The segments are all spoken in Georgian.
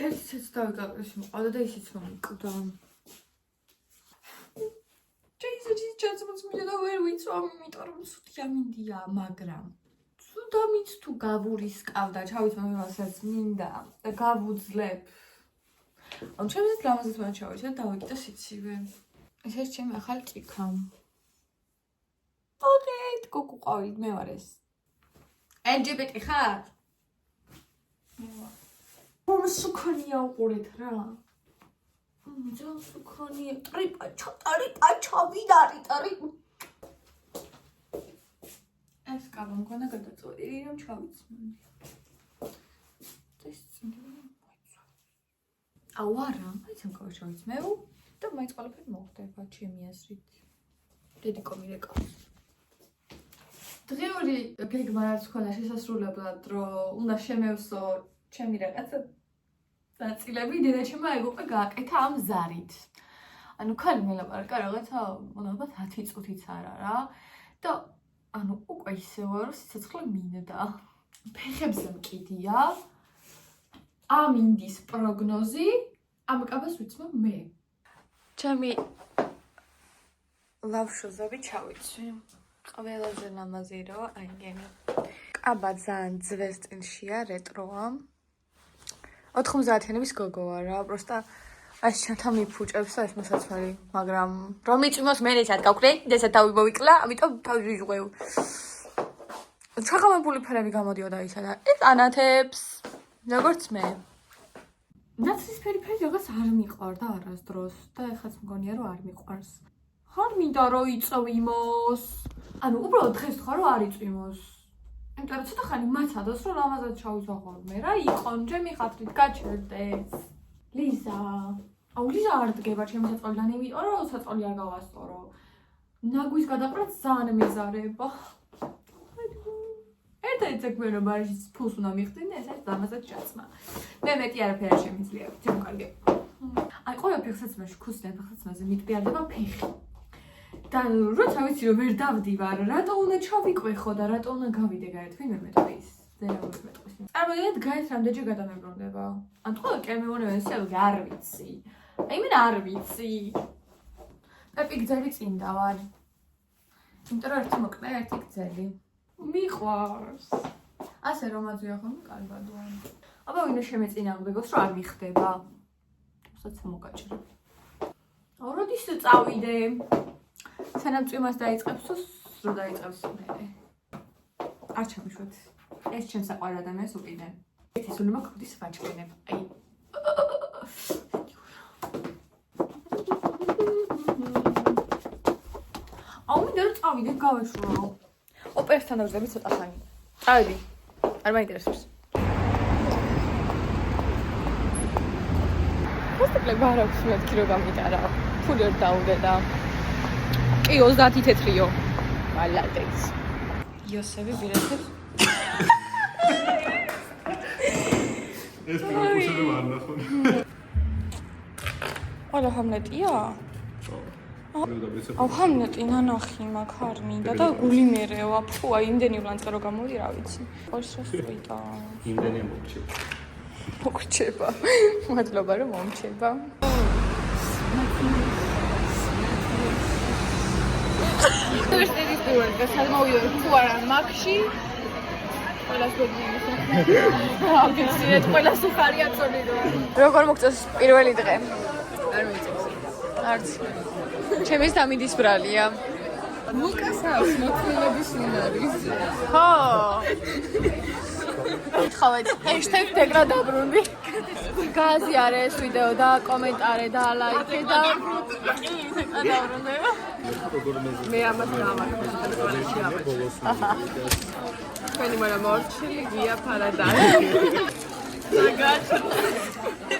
ერთიც დავიკარგე სიმყავდა და ისიც მომიკვდა. ჯეიზი ჩაცმოს მინდა ვერ ვიცვამ, იმიტომ რომ ცუდია მინდია, მაგრამ ცუდამიც თუ გავურისკავდა, ჩავიცვა მიმასაც მინდა და გავუძლებ. ან ჩემს ლამაზად მან ჩავიცვა და დავიკიდა სიცივე. ეს არის ჩემი ახალი ჭიქა. ოგეთ, კუკუ ყავით, მე ვარ ეს. LGBT ხარ? მე ვარ. რომ სუქანია უყურეთ რა. ძალიან სუქანია. ტრიპა ჩავიდარი ტარი. ეს კაბა მქონდა გადაწყვეტილი რომ ჩავიცმენ. ეს წინდა მოიწვა. აუ არა, მაინც ამკავე ჩავიცმევ და მაინც ყველაფერი მოხდება ჩემი აზრით. დედიკო მირეკავს. დღიური გეგმა რაც ხონა შესასრულებლად რომ უნდა შემევსო ჩემი რაღაცა ნაწილები დედაჩემმა ეგ გააკეთა ამ ზარით. ანუ ქალი მელაპარაკა რაღაცა მონახოთ 10 წუთიც არა რა და ანუ უკვე ისევა რომ სიცოცხლე მინდა. ფეხებზე მკიდია. ამინდის პროგნოზი ამ კაბას ვიცმო მე. ჩემი ლავშოზები ჩავიცვი. ყველაზე ლამაზი რო აიგენი. კაბა ძალიან ძვეს სტილშია, რეტროა. 90-იანების გოგოა რა, პროსტა ეს ჩანთა მიფუჭებს და ეს მოსაცმელი, მაგრამ რომ მიწვიმოს მე ესად გავკრე, ესა თავი მოვიკლა, ამიტომ თავი ვიჟღვევ. ჩაღამებული ფერები გამოდიოდა ისა და ეს ანათებს, როგორც მე. ნაცრისფერი ფერი რაღაც არ მიყვარდა არასდროს და ეხლაც მგონია რომ არ მიყვარს. ხარ მინდა რომ იწვიმოს. ანუ უბრალოდ დღეს თქვა რომ არ იწვიმოს. იმიტომ რომ ცოტა ხანი მაცადოს რომ ლამაზად ჩავიცვა ხოლმე რა, იყონ ჩემი ხათრით გაჩერდეს. ლიზა. აუ ლიზა არ დგება ჩემი საწყლიდან, იმიტომ რომ საწყლი არ გავასწორო. ნაგვის გადაყრაც ძალიან მეზარება. ერთად საქმიანობა ის ფულს უნდა მიხდინა, ეს არის ლამაზად ჩაცმა. მე მეტი არაფერი არ შემიძლია, ჩემ კარგი. აი ყველა ფეხსაცმელში ქუსლიან ფეხსაცმელზე მიტყიარდება ფეხი. და როცა ვიცი რომ ვერ დავდივარ, რატო უნდა ჩავიყვე ხო და რატო უნდა გავიდე გაერთვი მე მეტყვის. ზერავი მეტყვის. წარმოგიდგენთ გაეთ რამდენჯერ გადამებრუნდება. ან თქვა კემეონე ესეულგე არ ვიცი. აი მე არ ვიცი. პეპი გძელი წინდა ვარ. იმიტომ რომ ერთი მოკლა, ერთი გძელი. მიყვარს. ასე რომ აძვია ხოლმე კარგადაა. აბა ვინმე შემეწინააღმდეგოს რომ არ მიხდება. თუმცა მოკაჭრე. აუ როდის წავიდე? სანამ წვიმას დაიწყებს რო დაიწყებს მე. არ ჩამიშვათ. ეს ჩემს საყვარელ ადამიანს უკიდე. ერთი სული მაქვს ვაჭკინებ. აი. აუ მინდა რომ წავიდე გავეშურო. ოპერასთან დავზები ცოტა ხანი. წავედი. არ მაინტერესებს. ფოსტეკლე ბარ აქვს მეთქი რომ გამიტარა. ფული არ დაუდე და კი 30 თეთრიო. მალადეც. იოსები ბილეთებს. ეს პროგრამები არ ნახო. ყველა ჰამლეტია? აუ ჰამლეტი ნანახი მაგ არ მინდა და გული მერევა. ფუ აი იმდენი ვლანწა რო გამოდი რა ვიცი. ყოველთვის სწვიტა. იმდენი მომჩება. მოგრჩება. მადლობა რომ მომჩება. უნივერსიტეტის სტუდენტი სადმოვიდე თუ არა მაგში ყველას გოგინის აგეცინეთ ყველას უხარია წონი როგორ მოგწეს პირველი დღე არ მიწევს არც ჩემი სამინდის ბრალია ლუკას აქვს მოცულობის უნარი ხო ხავეთ #დეგრა დაბრუნდი გაზი არის ვიდეო და კომენტარე და ლაიქე და დაბრუნდება მე ამას გავაკეთე თქვენი მარა მორჩილი გია ფარადაი საგაჩ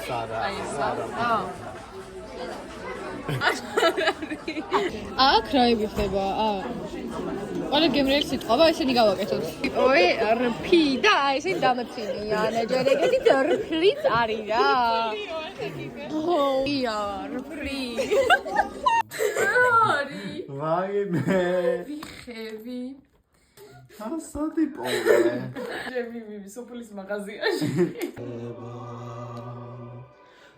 სარა აქ რა იბიხება ყველა გემრიელი სიტყვა ესენი გავაკეთოთ ой რფი და ესენი დამცინია ჯერ ეგეთი რფლიც არის რა ია რფლი არი ვაიმე ვიხევი ასადი პოვე ჩემი სოფლის მაღაზიაში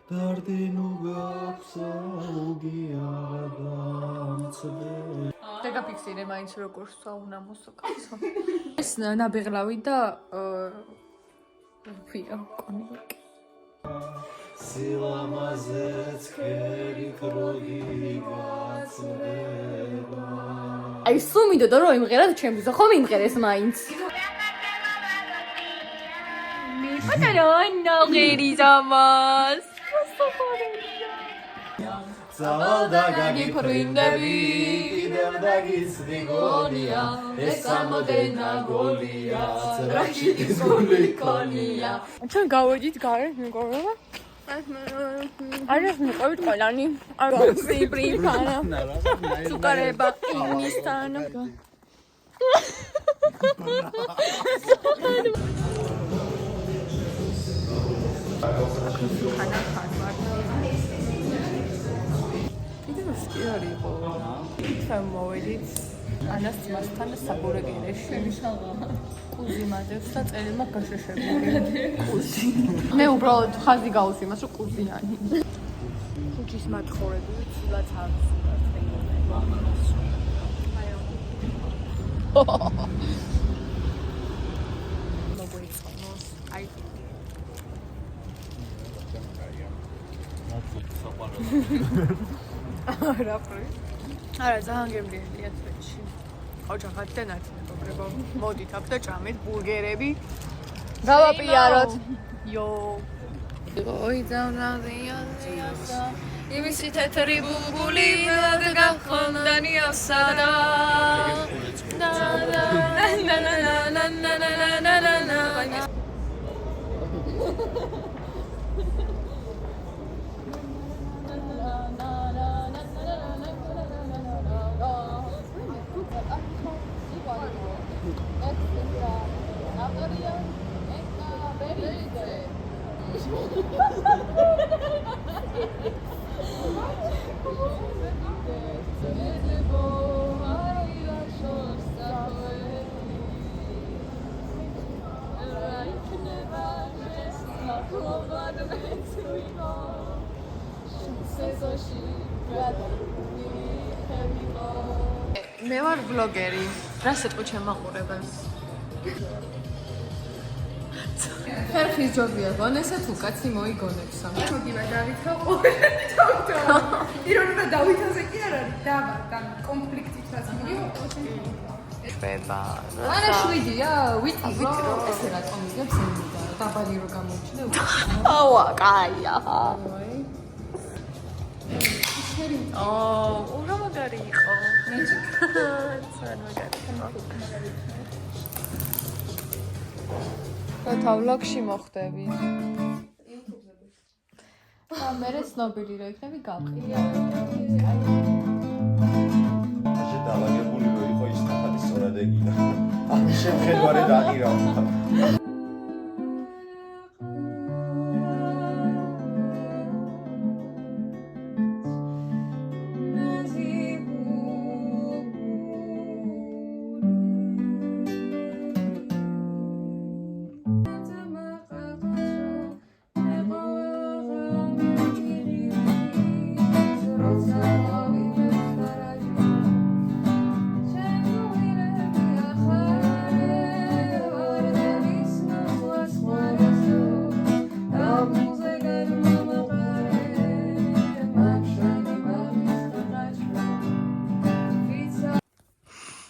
Dardinu gapsaugiadamtsve დაგაფიქსირე მაინც როგორ სვა უნდა მოსოკაცო. ეს ნაბეღლავი და ვია კონიკი. Silamazet keri krogi gatsveva აი სულ მინდოდა რომ იმღერა ჩემს ხომ იმღერეს მაინც. მიფატალო ნაღერი ზამას. Zavalda gagiprindevi Idem da gisrigonia Esamodena golia Rachidis gulikonia ჩვენ გავედით გარეთ მეგობრებო. არის მიყავით ყველანი. არ სიბრიფანა. სუკარება იმისთან. კი არის იყო. ჩვენ მოვედით ანას მასთან საბურგერეში. კუზი მადებს და წერილმა გაშეშებული. კუზი. მე უბრალოდ ხაზი გავუსვი იმას რომ კუზიანი. ხუჩის მათხოვრები ცილაც არ ვსურათ ხეიმონება. მოგეწონოს. აი არა პრე. არა ძალიან გემრიელია თვეში. ოჯახად და ნათი მეგობრებო. მოდით აქ და ჭამეთ ბურგერები. გავაპიაროთ. იო. ოი ძავნაზიასა. იმისი თეთრი ბულბული გახონდანიასა და ნა ნა ნა ნა ნა ნა ნა ნა ნა მე ვარ ბლოგერი. რა სიტყვი ჩემ მაყურებელს? ხერხის ჯობია გონესა თუ კაცი მოიგონებსა. მოგივა დავითო. ირონია დავითოზე კი არ არის დაბა და კონფლიქტით რაც მიგიო. ება. არა 7-ია, ვიტრო ესე რატომ იგებს იმიდა დაბალი რო გამოჩნდა. ავა, კაია. რა მაგარი იყო. ძალიან მაგარი იყო. რა ვლოგში მოხდები? YouTube-ზე. მე ცნობილი რო იქნები გავყიდე. Așa dalagებული რო იყო ის ნახატი სწორად ეგიდა. ამის შემხედვარედ აღირავდა.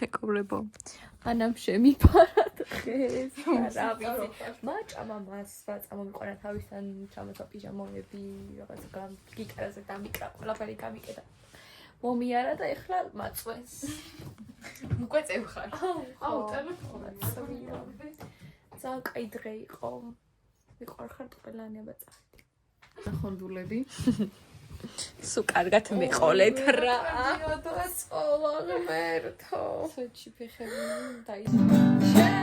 მეგობრებო, ანამ შემიფარად ხეს. რა ვიცი. მაჭამა მასვა წამომიყარა თავისთან ჩამოცა პიჟამოები, რაღაც გიტარაზე დამიკრა, ყველაფერი გამიკედა. მომიარა და ეხლა მაწვეს. უკვე წევხარ. აუ, ტელეფონად. ძალიან კაი დღე იყო. ვიყარხარ ყველანი აბაწახი. ნახონდულები. სულ კარგად მეყოლეთ რა. და წოლა ღმერთო. სოჩი ფეხები დაიწყო.